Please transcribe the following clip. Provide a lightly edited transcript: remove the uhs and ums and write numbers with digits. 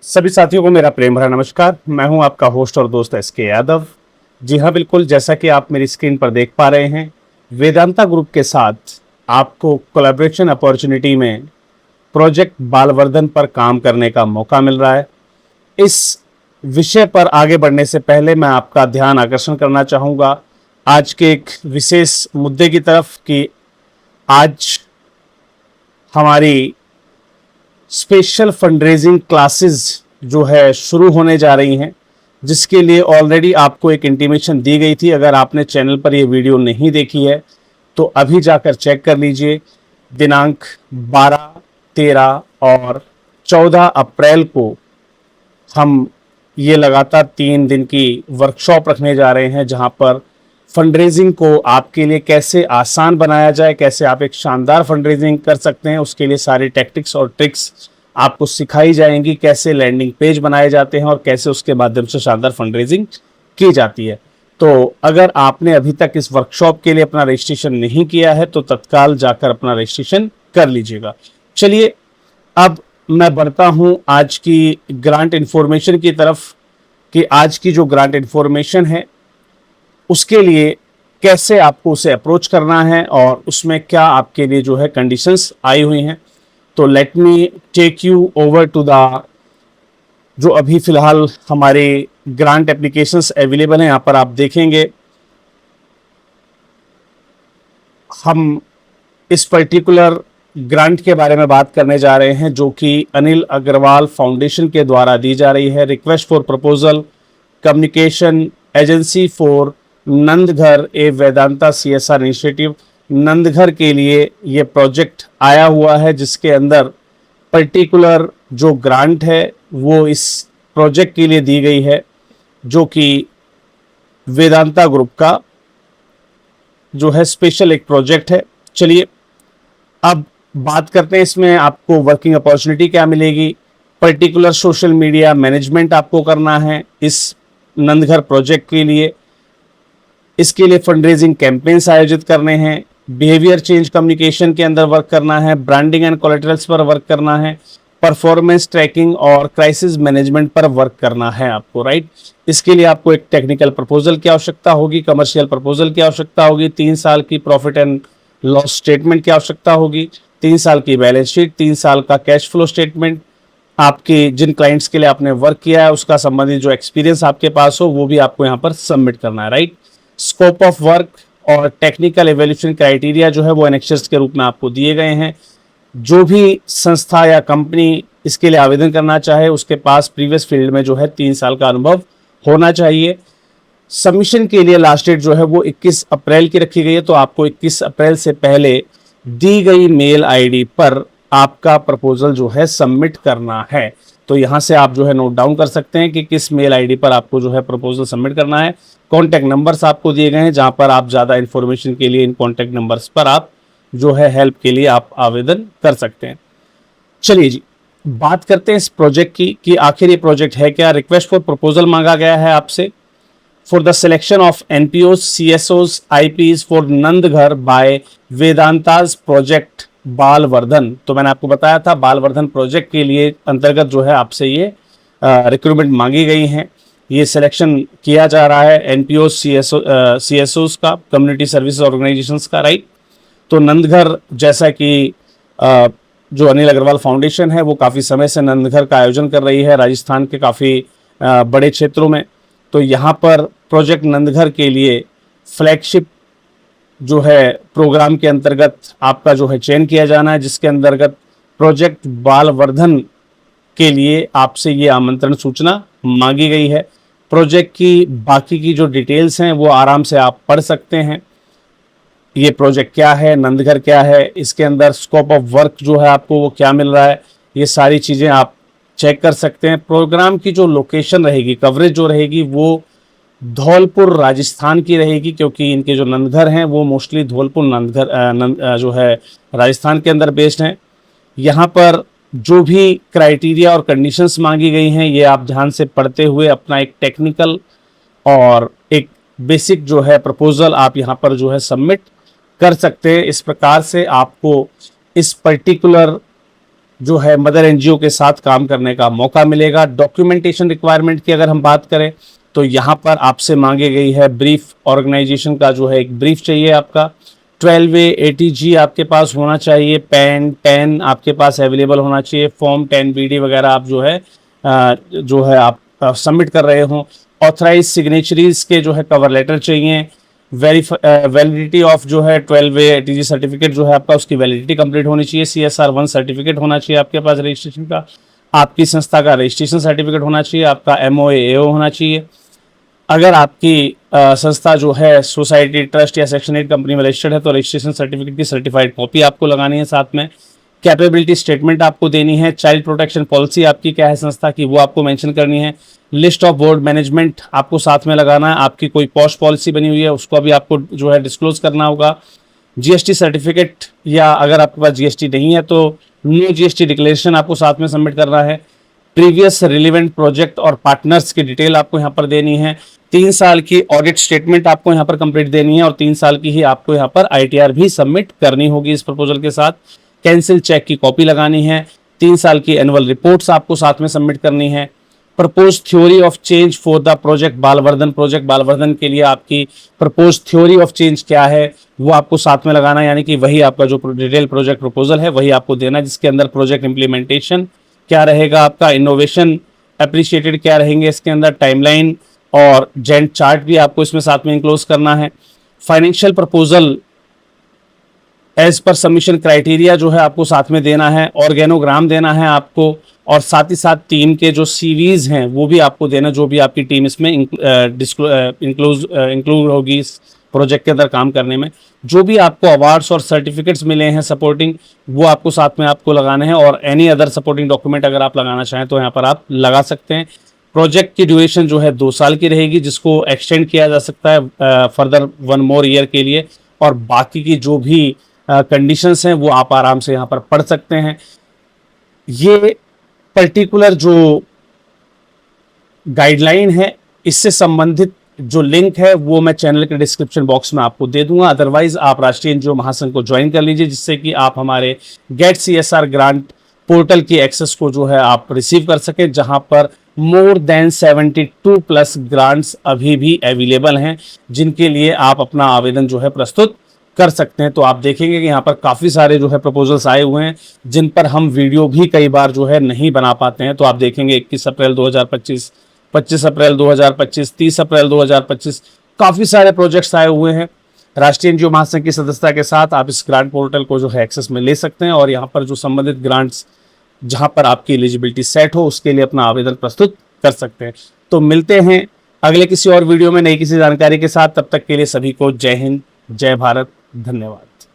सभी साथियों को मेरा प्रेम भरा नमस्कार। मैं हूं आपका होस्ट और दोस्त एस के यादव। जी हाँ, बिल्कुल जैसा कि आप मेरी स्क्रीन पर देख पा रहे हैं, वेदांता ग्रुप के साथ आपको कोलैबोरेशन अपॉर्चुनिटी में प्रोजेक्ट बालवर्धन पर काम करने का मौका मिल रहा है। इस विषय पर आगे बढ़ने से पहले मैं आपका ध्यान आकर्षण करना चाहूँगा आज के एक विशेष मुद्दे की तरफ कि आज हमारी स्पेशल फंडरेजिंग क्लासेस जो है शुरू होने जा रही हैं, जिसके लिए ऑलरेडी आपको एक इंटीमेशन दी गई थी। अगर आपने चैनल पर ये वीडियो नहीं देखी है तो अभी जाकर चेक कर लीजिए। दिनांक 12, 13 और 14 अप्रैल को हम ये लगातार 3 दिन की वर्कशॉप रखने जा रहे हैं, जहां पर फंडरेजिंग को आपके लिए कैसे आसान बनाया जाए, कैसे आप एक शानदार फंडरेजिंग कर सकते हैं, उसके लिए सारी टैक्टिक्स और ट्रिक्स आपको सिखाई जाएंगी। कैसे लैंडिंग पेज बनाए जाते हैं और कैसे उसके माध्यम से शानदार फंडरेजिंग की जाती है। तो अगर आपने अभी तक इस वर्कशॉप के लिए अपना रजिस्ट्रेशन नहीं किया है तो तत्काल जाकर अपना रजिस्ट्रेशन कर लीजिएगा। चलिए अब मैं बढ़ता हूं आज की ग्रांट इन्फॉर्मेशन की तरफ कि आज की जो ग्रांट इन्फॉर्मेशन है उसके लिए कैसे आपको उसे अप्रोच करना है और उसमें क्या आपके लिए जो है कंडीशंस आई हुई हैं। तो let me take you over to the जो अभी फिलहाल हमारे ग्रांट एप्लीकेशंस अवेलेबल हैं। यहाँ पर आप देखेंगे हम इस पर्टिकुलर ग्रांट के बारे में बात करने जा रहे हैं, जो कि अनिल अग्रवाल फाउंडेशन के द्वारा दी जा रही है। Request for proposal communication agency for Nandghar A Vedanta CSR initiative. Nandghar के लिए ये प्रोजेक्ट आया हुआ है, जिसके अंदर पर्टिकुलर जो ग्रांट है वो इस प्रोजेक्ट के लिए दी गई है, जो कि वेदांता ग्रुप का जो है स्पेशल एक प्रोजेक्ट है। चलिए अब बात करते हैं इसमें आपको वर्किंग अपॉर्चुनिटी क्या मिलेगी। पर्टिकुलर सोशल मीडिया मैनेजमेंट आपको करना है इस नंदघर प्रोजेक्ट के लिए। इसके लिए फंडरेजिंग कैंपेन्स आयोजित करने हैं, बिहेवियर चेंज कम्युनिकेशन के अंदर वर्क करना है, ब्रांडिंग एंड कोलेटरल्स पर वर्क करना है, परफॉर्मेंस ट्रैकिंग और क्राइसिस मैनेजमेंट पर वर्क करना है आपको, राइट। इसके लिए आपको एक टेक्निकल प्रपोजल की आवश्यकता होगी, कमर्शियल प्रपोजल की आवश्यकता होगी, 3 साल की प्रॉफिट एंड लॉस स्टेटमेंट की आवश्यकता होगी, 3 साल की बैलेंस शीट, 3 साल का कैश फ्लो स्टेटमेंट, आपके जिन क्लाइंट्स के लिए आपने वर्क किया है उसका संबंधित जो एक्सपीरियंस आपके पास हो वो भी आपको यहाँ पर सबमिट करना है, राइट। स्कोप ऑफ वर्क और टेक्निकल एवेल्यूशन क्राइटेरिया जो है वो एनेक्सर्स के रूप में आपको दिए गए हैं। जो भी संस्था या कंपनी इसके लिए आवेदन करना चाहे उसके पास प्रीवियस फील्ड में जो है 3 साल का अनुभव होना चाहिए। सबमिशन के लिए लास्ट डेट जो है वो 21 अप्रैल की रखी गई है, तो आपको 21 अप्रैल से पहले दी गई मेल आईडी पर आपका प्रपोजल जो है सबमिट करना है। तो यहाँ से आप जो है नोट डाउन कर सकते हैं कि किस मेल आईडी पर आपको जो है प्रपोजल सबमिट करना है। कॉन्टैक्ट नंबर्स आपको दिए गए हैं, जहाँ पर आप ज़्यादा इन्फॉर्मेशन के लिए इन कॉन्टैक्ट नंबर्स पर आप जो है हेल्प के लिए आप आवेदन कर सकते हैं। चलिए जी, बात करते हैं इस प्रोजेक्ट की कि आखिर ये प्रोजेक्ट है क्या। रिक्वेस्ट फॉर प्रपोजल मांगा गया है आपसे for the selection of NPOs, CSOs, IPs for Nandghar by Vedanta's project Balvardhan. तो मैंने आपको बताया था बालवर्धन प्रोजेक्ट के लिए अंतर्गत जो है आपसे ये रिक्रूटमेंट मांगी गई हैं। ये सिलेक्शन किया जा रहा है NPOs, CSOs का, कम्युनिटी सर्विस ऑर्गेनाइजेशंस का, राइट। तो नंदघर जैसा कि जो अनिल अग्रवाल फाउंडेशन है वो काफ़ी समय से नंदघर का आयोजन कर रही है राजस्थान के काफ़ी बड़े क्षेत्रों में। तो यहाँ पर प्रोजेक्ट नंदघर के लिए फ्लैगशिप जो है प्रोग्राम के अंतर्गत आपका जो है चयन किया जाना है, जिसके अंतर्गत प्रोजेक्ट बालवर्धन के लिए आपसे ये आमंत्रण सूचना मांगी गई है। प्रोजेक्ट की बाकी की जो डिटेल्स हैं वो आराम से आप पढ़ सकते हैं। ये प्रोजेक्ट क्या है, नंदघर क्या है, इसके अंदर स्कोप ऑफ वर्क जो है आपको वो क्या मिल रहा है, ये सारी चीज़ें आप चेक कर सकते हैं। प्रोग्राम की जो लोकेशन रहेगी, कवरेज जो रहेगी वो धौलपुर राजस्थान की रहेगी, क्योंकि इनके जो नंदघर हैं वो मोस्टली धौलपुर नंदघर जो है राजस्थान के अंदर बेस्ड हैं। यहाँ पर जो भी क्राइटेरिया और कंडीशंस मांगी गई हैं ये आप ध्यान से पढ़ते हुए अपना एक टेक्निकल और एक बेसिक जो है प्रपोजल आप यहाँ पर जो है सबमिट कर सकते हैं। इस प्रकार से आपको इस पर्टिकुलर जो है मदर एनजीओ के साथ काम करने का मौका मिलेगा। डॉक्यूमेंटेशन रिक्वायरमेंट की अगर हम बात करें तो यहाँ पर आपसे मांगी गई है ब्रीफ, ऑर्गेनाइजेशन का जो है एक ब्रीफ चाहिए आपका, 12A ATG आपके पास होना चाहिए, पेन आपके पास अवेलेबल होना चाहिए, फॉर्म 10BD वगैरह आप जो है आप सबमिट कर रहे हो, ऑथराइज सिग्नेचरीज के जो है कवर लेटर चाहिए, वैलिडिटी ऑफ जो है 12A ATG सर्टिफिकेट जो है आपका उसकी वैलिडिटी कंप्लीट होनी चाहिए, CSR 1 सर्टिफिकेट होना चाहिए आपके पास रजिस्ट्रेशन का, आपकी संस्था का रजिस्ट्रेशन सर्टिफिकेट होना चाहिए, आपका MOA AO होना चाहिए। अगर आपकी संस्था जो है सोसाइटी, ट्रस्ट या सेक्शन 8 कंपनी में रजिस्टर्ड है तो रजिस्ट्रेशन सर्टिफिकेट की सर्टिफाइड कॉपी आपको लगानी है साथ में। कैपेबिलिटी स्टेटमेंट आपको देनी है। चाइल्ड प्रोटेक्शन पॉलिसी आपकी क्या है संस्था की, वो आपको मेंशन करनी है। लिस्ट ऑफ बोर्ड मैनेजमेंट आपको साथ में लगाना है। आपकी कोई पॉस्ट पॉलिसी बनी हुई है उसको भी आपको जो है डिस्क्लोज करना होगा। GST सर्टिफिकेट, या अगर आपके पास GST नहीं है तो न्यू GST डिक्लेरेशन आपको साथ में सबमिट करना है। प्रीवियस रिलेवेंट प्रोजेक्ट और पार्टनर्स की डिटेल आपको यहाँ पर देनी है। 3 साल की ऑडिट स्टेटमेंट आपको यहाँ पर कंप्लीट देनी है और 3 साल की ही आपको यहाँ पर ITR भी सबमिट करनी होगी इस प्रपोजल के साथ। कैंसिल चेक की कॉपी लगानी है। 3 साल की एनुअल रिपोर्ट्स आपको साथ में सबमिट करनी है। Propose theory of change for the project Balvardhan के लिए आपकी प्रपोज थ्योरी ऑफ चेंज क्या है वो आपको साथ में लगाना है, यानी कि वही आपका जो डिटेल प्रोजेक्ट प्रपोजल है वही आपको देना है, जिसके अंदर प्रोजेक्ट इंप्लीमेंटेशन क्या रहेगा आपका, इनोवेशन अप्रिशिएटेड क्या रहेंगे इसके अंदर, टाइमलाइन और जेंट चार्ट भी आपको इसमें साथ में इंक्लोज करना है। Financial proposal as per submission criteria जो है आपको साथ में देना है। ऑर्गेनोग्राम देना है आपको, और साथ ही साथ टीम के जो CVs हैं वो भी आपको देना, जो भी आपकी टीम इसमें इंक्लूड होगी इस प्रोजेक्ट के अंदर काम करने में। जो भी आपको अवार्ड्स और सर्टिफिकेट्स मिले हैं सपोर्टिंग, वो आपको साथ में आपको लगाने हैं, और एनी अदर सपोर्टिंग डॉक्यूमेंट अगर आप लगाना चाहें तो यहाँ पर आप लगा सकते हैं। प्रोजेक्ट की ड्यूरेशन जो है 2 साल की रहेगी, जिसको एक्सटेंड किया जा सकता है फर्दर 1 मोर ईयर के लिए, और बाकी की जो भी कंडीशंस हैं वो आप आराम से यहाँ पर पढ़ सकते हैं। ये पर्टिकुलर जो गाइडलाइन है इससे संबंधित जो लिंक है वो मैं चैनल के डिस्क्रिप्शन बॉक्स में आपको दे दूंगा। अदरवाइज आप राष्ट्रीय एनजीओ महासंघ को ज्वाइन कर लीजिए, जिससे कि आप हमारे गेट CSR ग्रांट पोर्टल की एक्सेस को जो है आप रिसीव कर सके, जहां पर मोर देन 72+ ग्रांट्स अभी भी अवेलेबल हैं, जिनके लिए आप अपना आवेदन जो है प्रस्तुत कर सकते हैं। तो आप देखेंगे कि यहाँ पर काफ़ी सारे जो है प्रपोजल्स आए हुए हैं, जिन पर हम वीडियो भी कई बार जो है नहीं बना पाते हैं। तो आप देखेंगे 21 अप्रैल 2025, 25 अप्रैल 2025, 30 अप्रैल 2025, काफ़ी सारे प्रोजेक्ट्स आए हुए हैं। राष्ट्रीय एनजीओ महासंघ की सदस्यता के साथ आप इस ग्रांट पोर्टल को जो है एक्सेस में ले सकते हैं, और यहाँ पर जो संबंधित ग्रांट्स जहाँ पर आपकी एलिजिबिलिटी सेट हो उसके लिए अपना आवेदन प्रस्तुत कर सकते हैं। तो मिलते हैं अगले किसी और वीडियो में नई किसी जानकारी के साथ। तब तक के लिए सभी को जय हिंद, जय भारत, धन्यवाद।